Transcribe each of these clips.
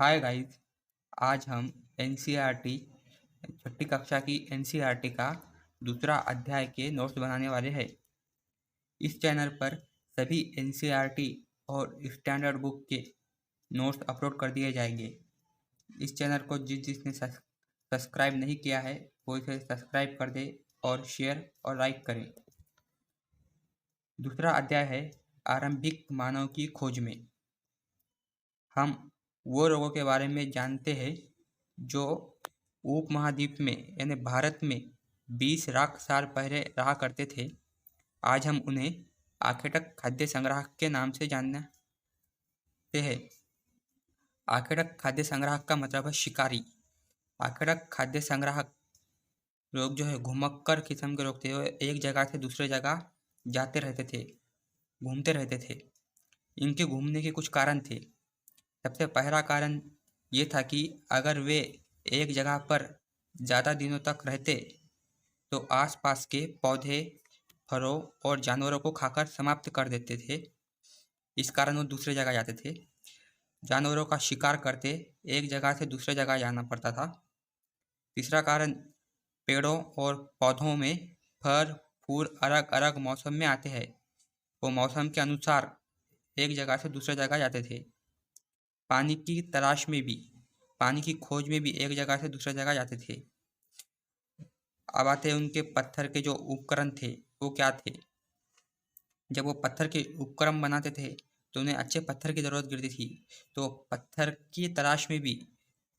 Hi guys. आज हम NCERT छठी कक्षा की एनसीईआरटी का दूसरा अध्याय के नोट्स बनाने वाले हैं। इस चैनल पर सभी एनसीईआरटी और स्टैंडर्ड बुक के नोट्स अपलोड कर दिए जाएंगे। इस चैनल को जिसने सब्सक्राइब नहीं किया है वो इसे सब्सक्राइब कर दे और शेयर और लाइक करें। दूसरा अध्याय है आरंभिक मानव की खोज में। हम वो लोगों के बारे में जानते हैं जो उपमहाद्वीप में यानी भारत में 20 लाख साल पहले रहा करते थे। आज हम उन्हें आखेटक खाद्य संग्राहक के नाम से जानते हैं। आखेटक खाद्य संग्राहक का मतलब है शिकारी। आखेटक खाद्य संग्राहक लोग जो है घुमक्कर किस्म के लोग थे। वो एक जगह से दूसरे जगह जाते रहते थे, घूमते रहते थे। इनके घूमने के कुछ कारण थे। सबसे पहला कारण ये था कि अगर वे एक जगह पर ज़्यादा दिनों तक रहते तो आसपास के पौधे, फलों और जानवरों को खाकर समाप्त कर देते थे। इस कारण वो दूसरे जगह जाते थे। जानवरों का शिकार करते एक जगह से दूसरे जगह जाना पड़ता था। तीसरा कारण, पेड़ों और पौधों में फल फूल अलग अलग मौसम में आते हैं। वो मौसम के अनुसार एक जगह से दूसरे जगह जाते थे। पानी की तलाश में भी, पानी की खोज में भी एक जगह से दूसरे जगह जाते थे। अब आते हैं उनके पत्थर के जो उपकरण थे वो क्या थे। जब वो पत्थर के उपकरण बनाते थे तो उन्हें अच्छे पत्थर की ज़रूरत गिरती थी। तो पत्थर की तलाश में भी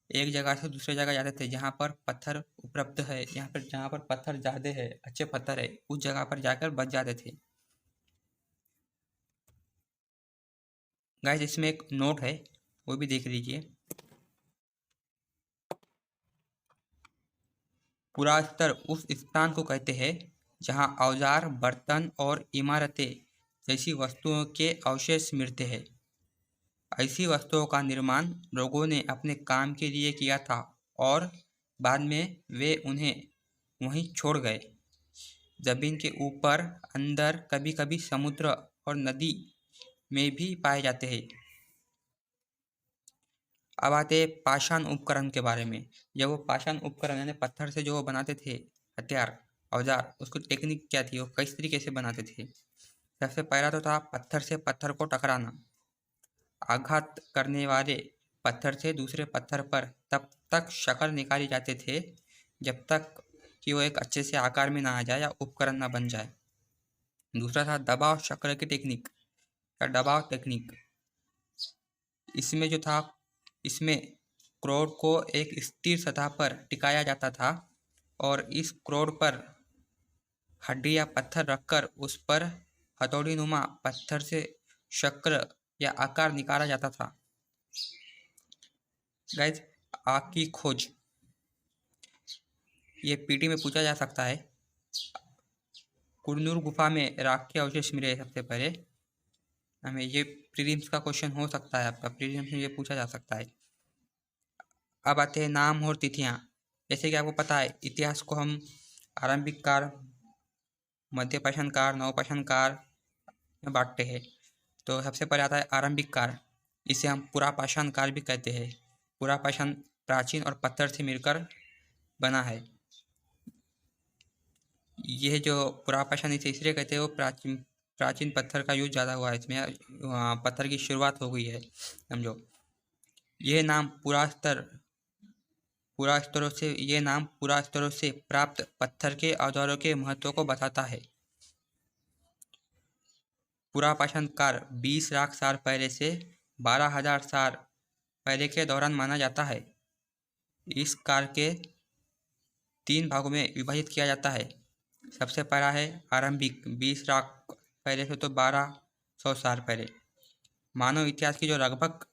एक जगह से दूसरे जगह जाते थे। जहाँ पर पत्थर उपलब्ध है, जहाँ पर पत्थर ज़्यादा है, अच्छे पत्थर है, उस जगह पर जाकर बच जाते थे। गाइस, इसमें एक नोट है, वो भी देख लीजिए। पुरास्तर उस स्थान को कहते हैं जहाँ औजार, बर्तन और इमारतें जैसी वस्तुओं के अवशेष मिलते हैं। ऐसी वस्तुओं का निर्माण लोगों ने अपने काम के लिए किया था और बाद में वे उन्हें वहीं छोड़ गए। जमीन के ऊपर, अंदर, कभी कभी समुद्र और नदी में भी पाए जाते हैं। अब आते हैं पाषाण उपकरण के बारे में। जब वो पाषाण उपकरण यानी पत्थर से जो वो बनाते थे हथियार, औजार, उसकी टेक्निक क्या थी, वो किस तरीके से बनाते थे। सबसे पहला तो था पत्थर से पत्थर को टकराना। आघात करने वाले पत्थर से दूसरे पत्थर पर तब तक शक्ल निकाले जाते थे जब तक कि वो एक अच्छे से आकार में ना आ जाए या उपकरण ना बन जाए। दूसरा था दबाव चक्र की टेक्निक या दबाव टेक्निक। इसमें जो था, इसमें क्रोड को एक स्थिर सतह पर टिकाया जाता था और इस क्रोड पर हड्डी या पत्थर रखकर उस पर हथौड़ी नुमा पत्थर से शक्ल या आकार निकाला जाता था। गाइस, आग की खोज, ये पीटी में पूछा जा सकता है। कुरनूर गुफा में राख के अवशेष मिले सबसे पहले। हमें ये प्रीलिम्स का क्वेश्चन हो सकता है, आपका प्रीलिम्स में ये पूछा जा सकता है। अब आते हैं नाम और तिथियां। जैसे कि आपको पता है इतिहास को हम आरंभिक काल, मध्यपाषाण काल, नवपाषाण काल में बांटते हैं। तो सबसे पहले आता है आरंभिक काल। इसे हम पुरापाषाण काल भी कहते हैं। पुरापाषाण प्राचीन और पत्थर से मिलकर बना है। यह जो पुरापाषाण इसे इसलिए कहते हैं, वो प्राचीन पत्थर का यूज ज़्यादा हुआ है इसमें, पत्थर की शुरुआत हो गई है, समझो। यह नाम पुरा स्तरों से प्राप्त पत्थर के औजारों के महत्व को बताता है। पुरापाषाण काल 20 लाख साल पहले से 12,000 साल पहले के दौरान माना जाता है। इस काल के 3 भागों में विभाजित किया जाता है। सबसे पहला है आरंभिक, 20 लाख पहले से तो 1200 साल पहले। मानव इतिहास की जो लगभग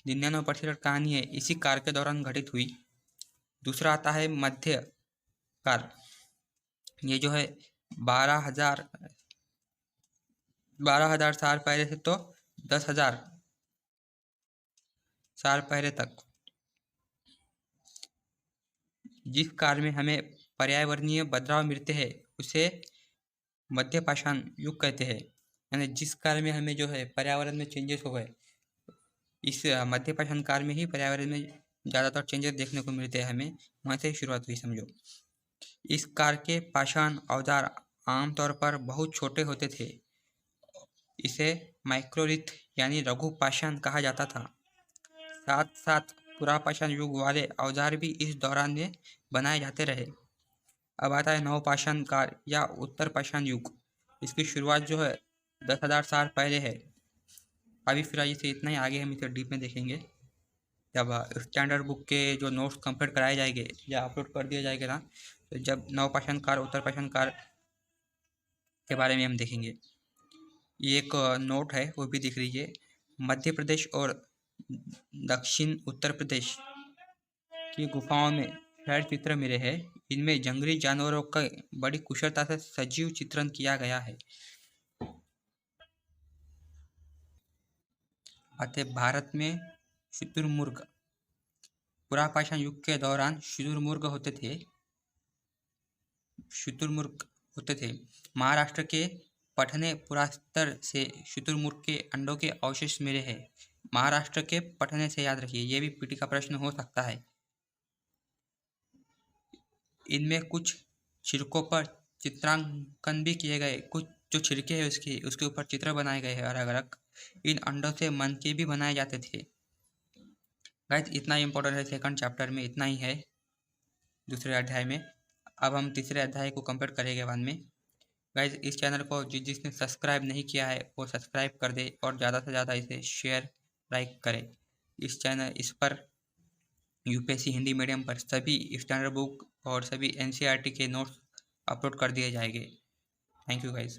99% कहानी है इसी काल के दौरान घटित हुई। दूसरा आता है मध्य काल। ये जो है 12,000 साल पहले से तो 10,000 साल पहले तक। जिस काल में हमें पर्यावरणीय बदलाव मिलते हैं उसे मध्यपाषाण युग कहते हैं। यानी जिस काल में हमें जो है पर्यावरण में चेंजेस हो गए, इस मध्य पाषाण काल में ही पर्यावरण में ज़्यादातर चेंजेस देखने को मिलते हैं हमें, वहाँ से शुरुआत हुई समझो। इस काल के पाषाण औजार आमतौर पर बहुत छोटे होते थे। इसे माइक्रोलिथ यानी लघु पाषाण कहा जाता था। साथ साथ पुरापाषाण युग वाले औजार भी इस दौरान में बनाए जाते रहे। अब आता है नवपाषाण काल या उत्तर पाषाण युग। इसकी शुरुआत जो है 10,000 साल पहले है। अभी फिलहाल इसे इतना ही, आगे हम इसे डीप में देखेंगे जब स्टैंडर्ड बुक के जो नोट्स कंप्लीट कराए जाएंगे या अपलोड कर दिए जाएंगे ना, तो जब नवपाषाण काल उत्तर पाषाण काल के बारे में हम देखेंगे। ये एक नोट है, वो भी दिख लीजिए। मध्य प्रदेश और दक्षिण उत्तर प्रदेश की गुफाओं में छह चित्र मिले हैं। इनमें जंगली जानवरों का बड़ी कुशलता से सजीव चित्रण किया गया है। अतः भारत में शुतुरमुर्ग, पुरापाषाण युग के दौरान शुतुरमुर्ग होते थे। महाराष्ट्र के पटने पुरास्तर से शुतुरमुर्ग के अंडों के अवशेष मिले हैं। महाराष्ट्र के पटने से, याद रखिए, ये भी पीटी का प्रश्न हो सकता है। इनमें कुछ छिलकों पर चित्रांकन भी किए गए। कुछ जो छिलके हैं उसके ऊपर चित्र बनाए गए हैं अलग अलग। इन अंडों से मनके भी बनाए जाते थे। गाइस इतना इम्पोर्टेंट है सेकंड चैप्टर में, इतना ही है दूसरे अध्याय में। अब हम तीसरे अध्याय को कंप्लीट करेंगे बाद में। गाइस इस चैनल को जिसने सब्सक्राइब नहीं किया है वो सब्सक्राइब कर दे और ज़्यादा से ज़्यादा इसे शेयर लाइक करें। इस पर यूपीएससी हिंदी मीडियम पर सभी स्टैंडर्ड बुक और सभी एनसीईआरटी के नोट्स अपलोड कर दिए जाएंगे। Thank you guys.